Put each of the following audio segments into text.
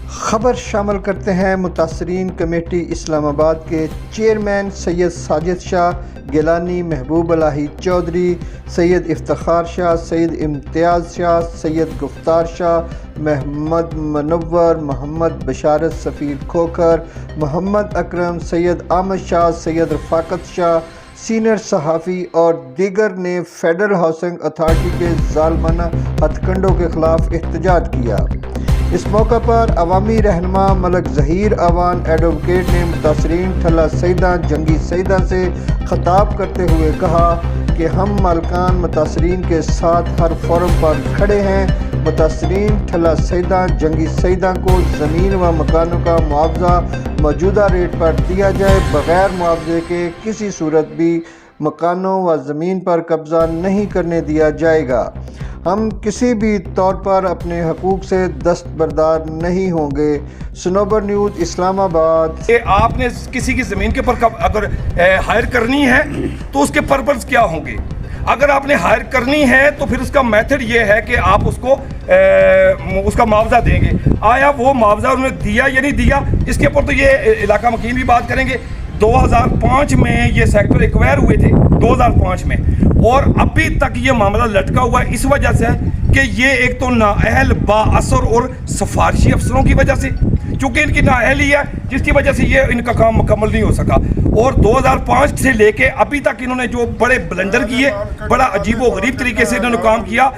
खबर शामिल करते हैं मुतासरीन कमेटी इस्लामाबाद के चेयरमैन सैयद साजिद शाह गिलानी, महबूब इलाही चौधरी, सैयद इफ्तिखार शाह, सैयद इम्तियाज़ शाह, सैयद गुफ्तार शाह, मोहम्मद मुनव्वर, मोहम्मद बशारत सफ़ीर खोखर, मोहम्मद अकरम, सैयद अहमद शाह, सैयद रफ़ाकत शाह, सीनियर सहाफ़ी और दीगर ने फेडरल हाउसिंग अथॉरिटी के ज़ालमाना हथकंडों के ख़िलाफ़ एहतजाज किया। इस मौका पर अवामी रहनुमा मलक ज़हीर अवान एडवोकेट ने मुतासरीन ठल्ला सईदा जंगी सईदा से ख़िताब करते हुए कहा कि हम मालकान मुतासरीन के साथ हर फोरम पर खड़े हैं। मुतासरीन ठल्ला सईदा जंगी सईदा को ज़मीन व मकानों का मुआवजा मौजूदा रेट पर दिया जाए। बग़ैर मुआवजे के किसी सूरत भी मकानों व ज़मीन पर कब्ज़ा नहीं करने दिया जाएगा। हम किसी भी तौर पर अपने हकूक़ से दस्तबरदार नहीं होंगे। सनोबर न्यूज़ इस्लामाबाद। आपने किसी की ज़मीन के ऊपर अगर हायर करनी है तो उसके पर्पस क्या होंगे? अगर आपने हायर करनी है तो फिर उसका मेथड ये है कि आप उसको उसका मुआवजा देंगे। आया वो मुआवजा उन्होंने दिया या नहीं दिया, इसके ऊपर तो ये इलाका वकील भी बात करेंगे। 2005 में ये सेक्टर एक्वायर हुए थे 2005 में, और अभी तक ये मामला लटका हुआ है। इस वजह से कि ये एक तो नाअहल बाअसर और सिफारशी अफसरों की वजह से, चूँकि इनकी नाअहली है जिसकी वजह से ये इनका काम मुकम्मल नहीं हो सका। और 2005 से लेके अभी तक इन्होंने जो बड़े ब्लंडर किए, बड़ा अजीबो गरीब तरीके से इन्होंने काम किया।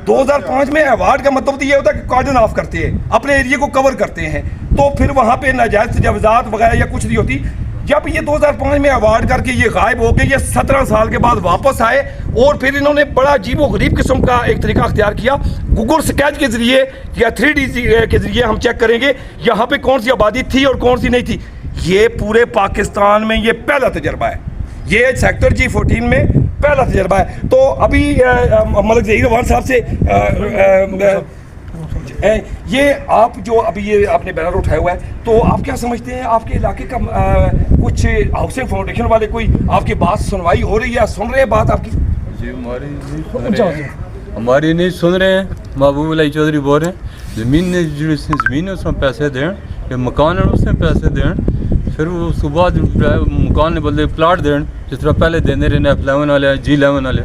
2005 में अवार्ड का मतलब तो ये होता है कि कॉर्डन ऑफ करते हैं, अपने एरिया को कवर करते हैं, तो फिर वहाँ पे नाजायज़ तजावुज़ात वगैरह या कुछ नहीं होती। जब ये 2005 में अवार्ड करके ये गायब हो गए, ये 17 साल के बाद वापस आए और फिर इन्होंने बड़ा अजीबो गरीब किस्म का एक तरीका अख्तियार किया। गूगल स्केच के ज़रिए या 3D के ज़रिए हम चेक करेंगे यहाँ पे कौन सी आबादी थी और कौन सी नहीं थी। ये पूरे पाकिस्तान में ये पहला तजर्बा है, ये सेक्टर G14 में पहला तजर्बा है। तो अभी मलक ज़हीर अवान साहब से ये आप जो अभी ये आपने बैनर उठाया हुआ है, तो आप क्या समझते हैं आपके इलाके का कुछ हाउसिंग फाउंडेशन वाले कोई आपकी बात सुनवाई हो रही है, सुन रहे हैं बात आपकी? जी हमारी नहीं सुन रहे हैं। महबूब इलाही चौधरी बोल रहे हैं ज़मीन है उसमें पैसे दें, मकान है उसमें पैसे दें, फिर वो उसके बाद मकान ने बदले प्लाट दें, जिस तरह पहले देने रहे F11 वाले G11 वाले।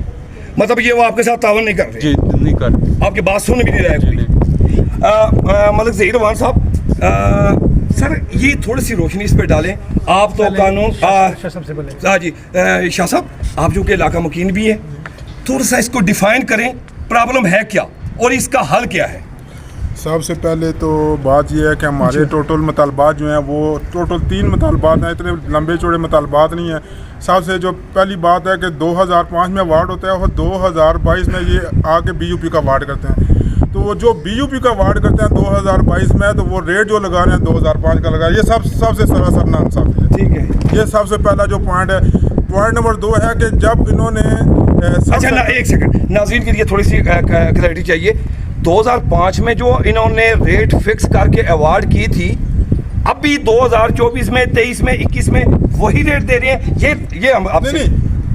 मतलब ये वो आपके साथ तावन नहीं कर रहे? जी नहीं कर रहे, आपकी बात सुन भी नहीं रहे। मलक ज़हीर अवान साहब, सर ये थोड़ी सी रोशनी इस पर डालें। आप तो कानून हाँ जी शाह साहब, आप जो कि इलाका मुकीन भी हैं, थोड़ा सा इसको डिफाइन करें, प्रॉब्लम है क्या और इसका हल क्या है? सबसे पहले तो बात यह है कि हमारे टोटल मुतालबात जो हैं वो टोटल 3 मुतालबात हैं, इतने लंबे चौड़े मुतालबात नहीं हैं। सबसे जो पहली बात है कि 2005 में अवार्ड होता है और 2022 में ये आके BUP का अवार्ड करते हैं। तो वो जो BUP का अवार्ड करते हैं 2022 में, तो वो रेट जो लगा रहे हैं 2005 का लगा रहे हैं, ये सबसे सरासर नाइंसाफ़ी है। ठीक है, ये सबसे पहला जो पॉइंट है। पॉइंट नंबर 2 है कि जब इन्होंने अच्छा ना एक सेकंड, नाज़रीन के लिए थोड़ी सी क्लैरिटी चाहिए। 2005 में जो इन्होंने रेट फिक्स करके अवार्ड की थी, अभी 2024 में 23 में 21 में वही रेट दे रहे हैं। ये हम नहीं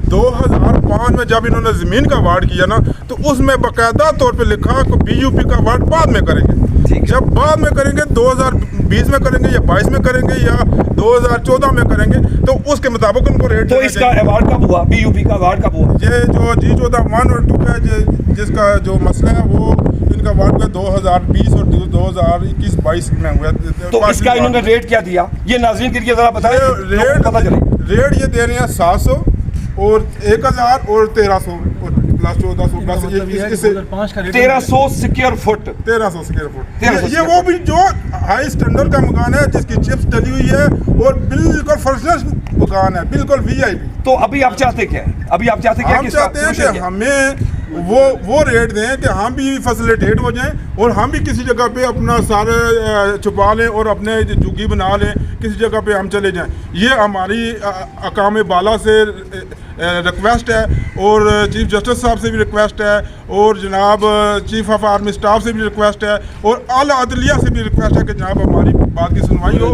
2005 में जब इन्होंने ज़मीन का अवार्ड किया ना, तो उसमें बाकायदा तौर पे लिखा कि BUP का अवार्ड बाद में करेंगे। जब बाद में करेंगे 2020 में करेंगे या 22 में करेंगे या 2014 में करेंगे, तो उसके मुताबिक उनको रेट। तो इसका अवार्ड कब हुआ? BUP का अवार्ड कब हुआ? ये जो G14 1 और 2 है, जिसका जो मसला है वो इनका अवार्ड 2020 और 2021-22 में हुआ। तो इसका इन्होंने रेट क्या दिया, ये नाज़रीन के लिए ज़रा बताएं। रेट ये दे रहे हैं 700 और 1000 और 1300 plus 1400 plus 1300 square foot. 1300 square foot. ये वो भी जो हाई स्टैंडर्ड का मकान है, जिसकी चिप्स डली हुई है और बिल्कुल फर्स्ट मकान है, बिल्कुल VIP। तो अभी आप चाहते क्या? अभी आप चाहते क्या? हम चाहते हैं कि हमें वो रेट दें कि हम भी फैसिलिटेट हो जाएं और हम भी किसी जगह पे अपना सारे छुपा लें और अपने झुग्गी बना लें, किसी जगह पे हम चले जाएं। ये हमारी अकाम बाला से रिक्वेस्ट है और चीफ जस्टिस साहब से भी रिक्वेस्ट है और जनाब चीफ ऑफ आर्मी स्टाफ से भी रिक्वेस्ट है और आला अदलिया से भी रिक्वेस्ट है कि जनाब हमारी बात की सुनवाई हो।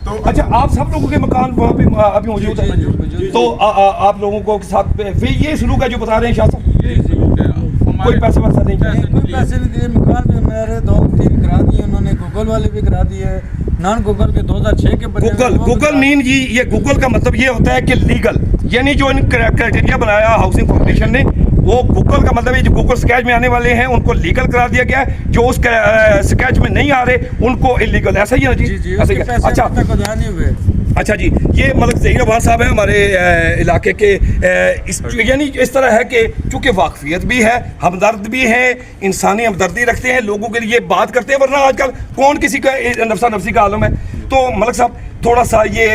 तो अच्छा, आप सब लोगों के मकान वहाँ पे अभी मौजूद है, तो आप लोगों को साथ ये सलूक है जो बता रहे हैं शाह साहब? कोई पैसा वैसा नहीं, कोई पैसे नहीं दिए। मकान भी मेरे 2-3 करा दिए उन्होंने, गूगल वाले भी करा दिए है, नॉन गूगल के 2006 के बने गूगल हुए वो भी गूगल करा मीन जी, ये गूगल का मतलब ये होता है कि लीगल, यानी जो इन क्राइटेरिया बनाया हाउसिंग कॉर्पोरेशन ने, वो गूगल का मतलब है जो गूगल स्केच में आने वाले हैं उनको लीगल करा दिया गया है, जो उस स्केच में नहीं आ रहे उनको इलीगल, ऐसा ही है ना जी जी, ऐसा ही उसके है। पैसे अच्छा अब तक अदा नहीं हुए। अच्छा जी, ये मतलब ज़हीर अब्बास साहब हैं हमारे इलाके के, यानी इस तरह है कि चूँकि वाकफियत भी है, हमदर्द भी है, इंसानी हमदर्दी रखते हैं, लोगों के लिए बात करते हैं, वरना आजकल कौन किसी का नफसा नफसी का आलम है। तो मलक साहब थोड़ा सा ये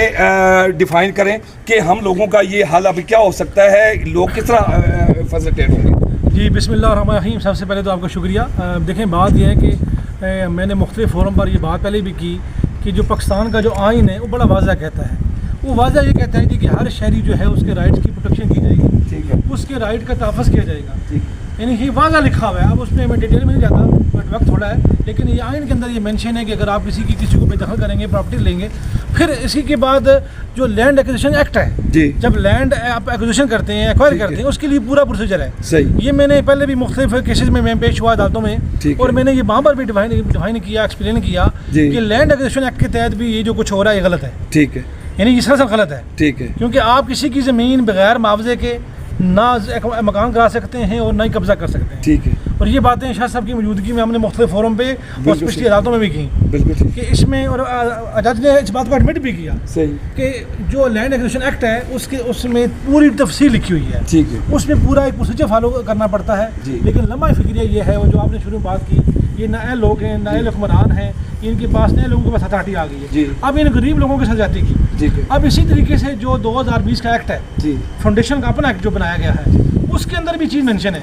डिफाइन करें कि हम लोगों का ये हाल अभी क्या हो सकता है, लोग किस तरह फैसिलिटेट होंगे। जी बिस्मिल्लाहिर्रहमानिर्रहीम। सबसे पहले तो आपका शुक्रिया। देखें, बात यह है कि मैंने मुख्तलिफ फोरम पर ये बात पहले भी की कि जो पाकिस्तान का जो आइन है वो बड़ा वाज़ा कहता है, वो वाज़ा ये कहता है कि हर शहरी जो है उसके राइट्स की प्रोटेक्शन की जाएगी, ठीक है, उसके राइट का तहफ़्फ़ुज़ किया जाएगा, ठीक, यानी ये वाज़ा लिखा हुआ है। अब उसमें मैं डिटेल में नहीं जाता, बट वक्त थोड़ा है, लेकिन ये आइन के अंदर ये मेंशन है कि अगर आप किसी को बेदखल करेंगे, प्रॉपर्टी लेंगे, फिर इसी के बाद जो लैंड एक्विजिशन एक्ट है जी, जब लैंड आप एक्विजिशन करते हैं, एक्वायर करते हैं, उसके लिए पूरा प्रोसीजर है। सही, ये मैंने पहले भी मुख्तलिफ केसेस में मैं पेश हुआ अदालतों में, ठीक और है। मैंने ये वहाँ पर भी डिफाइन किया, एक्सप्लेन किया जी। कि लैंड एक्विजिशन एक्ट के तहत भी ये जो कुछ हो रहा है ये गलत है, ठीक है, यानी ये सरासर गलत है, ठीक है, क्योंकि आप किसी की ज़मीन बगैर मुआवजे के ना मकान करा सकते हैं और ना ही कब्जा कर सकते हैं। ठीक है, और ये बातें शाह साहब की मौजूदगी में हमने मुख्तलिफ फोरम पे और पिछली सही। अदालतों में भी की बिल्कुल ठीक, कि इसमें, और जज ने इस बात को एडमिट भी किया सही, कि जो लैंड एक्विजिशन एक्ट है उसमें पूरी तफसील लिखी हुई है, ठीक है, उसमें पूरा एक प्रोसीजर फॉलो करना पड़ता है। जी। लेकिन लम्हा फिक्रिया ये है, वो जो आपने शुरू में बात की, ये नए लोग हैं, नए हुक्मरान हैं, इनके पास नए लोगों के पास अथॉरिटी आ गई जी। है, अब इन गरीब लोगों के साथ जाती की। ठीक है, अब इसी तरीके से जो 2020 का एक्ट है, जी, फाउंडेशन का अपना एक्ट जो बनाया गया है, उसके अंदर भी चीज़ मेंशन है